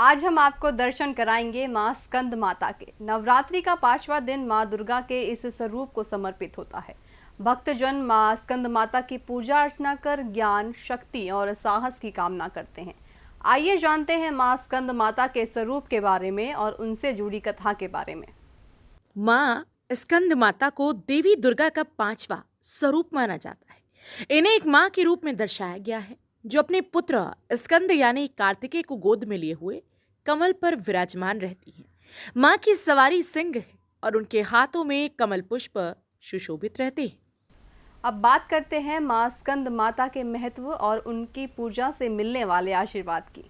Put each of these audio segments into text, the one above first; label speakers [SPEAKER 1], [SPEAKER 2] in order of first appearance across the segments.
[SPEAKER 1] आज हम आपको दर्शन कराएंगे मां स्कंद माता के। नवरात्रि का 5वां दिन मां दुर्गा के इस स्वरूप को समर्पित होता है। भक्तजन मां स्कंद माता की पूजा अर्चना कर ज्ञान, शक्ति और साहस की कामना करते हैं। आइए जानते हैं मां स्कंद माता के स्वरूप के बारे में और उनसे जुड़ी कथा के बारे में।
[SPEAKER 2] माँ स्कंद माता को देवी दुर्गा का 5वां स्वरूप माना जाता है। इन्हें एक माँ के रूप में दर्शाया गया है जो अपने पुत्र स्कंद यानी कार्तिकेय को गोद में लिए हुए कमल पर विराजमान रहती है। माँ की सवारी सिंह है और उनके हाथों में कमल पुष्प सुशोभित रहते हैं।
[SPEAKER 1] अब बात करते हैं मां स्कंद माता के महत्व और उनकी पूजा से मिलने वाले आशीर्वाद की।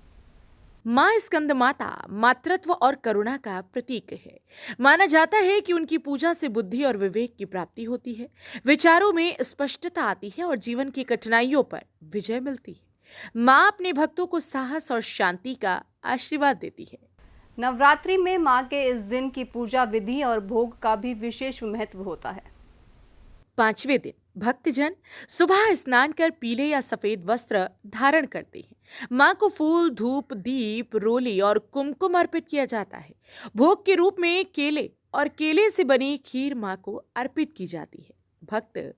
[SPEAKER 2] माँ स्कंद माता मातृत्व और करुणा का प्रतीक है। माना जाता है कि उनकी पूजा से बुद्धि और विवेक की प्राप्ति होती है, विचारों में स्पष्टता आती है और जीवन की कठिनाइयों पर विजय मिलती है। माँ अपने भक्तों को साहस और शांति का आशीर्वाद देती है।
[SPEAKER 1] नवरात्रि में मां के इस दिन की पूजा विधि और भोग का भी विशेष महत्व होता है।
[SPEAKER 2] 5वें दिन भक्तजन सुबह स्नान कर पीले या सफेद वस्त्र धारण करते हैं। माँ को फूल, धूप, दीप, रोली और कुमकुम अर्पित किया जाता है। भोग के रूप में केले और केले से बनी खीर माँ को अर्पित की जाती है। भक्त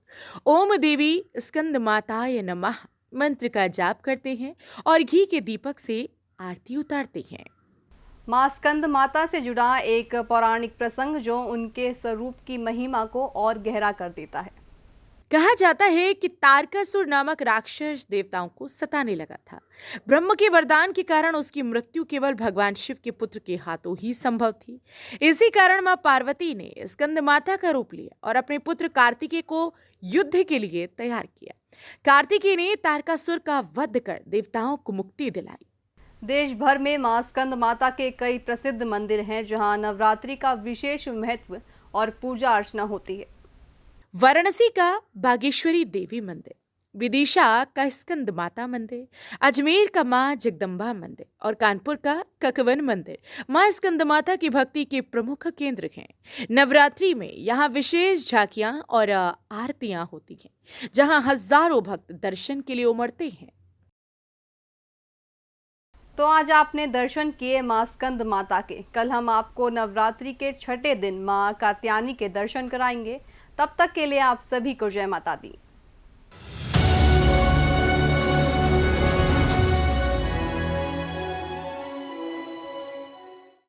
[SPEAKER 2] ओम देवी स्कंद माताय नमः मंत्र का जाप करते हैं और घी के दीपक से आरती उतारते हैं।
[SPEAKER 1] मां स्कंद माता से जुड़ा एक पौराणिक प्रसंग जो उनके स्वरूप की महिमा को और गहरा कर देता है।
[SPEAKER 2] कहा जाता है कि तारकासुर नामक राक्षस देवताओं को सताने लगा था। ब्रह्म के वरदान के कारण उसकी मृत्यु केवल भगवान शिव के पुत्र के हाथों ही संभव थी। इसी कारण मां पार्वती ने स्कंद माता का रूप लिया और अपने पुत्र कार्तिकेय को युद्ध के लिए तैयार किया। कार्तिकेय ने तारकासुर का वध कर देवताओं को मुक्ति दिलाई।
[SPEAKER 1] देश भर में मां स्कंद माता के कई प्रसिद्ध मंदिर हैं जहां नवरात्रि का विशेष महत्व और पूजा अर्चना होती है।
[SPEAKER 2] वाराणसी का बागेश्वरी देवी मंदिर, विदिशा का स्कंद माता मंदिर, अजमेर का मां जगदम्बा मंदिर और कानपुर का ककवन मंदिर मां स्कंद माता की भक्ति के प्रमुख केंद्र हैं। नवरात्रि में यहाँ विशेष झांकियां और आरतियां होती हैं, जहां हजारों भक्त दर्शन के लिए उमड़ते हैं।
[SPEAKER 1] तो आज आपने दर्शन किए मां स्कंद माता के। कल हम आपको नवरात्रि के छठे दिन मां कात्यायनी के दर्शन कराएंगे। तब तक के लिए आप सभी को जय माता दी।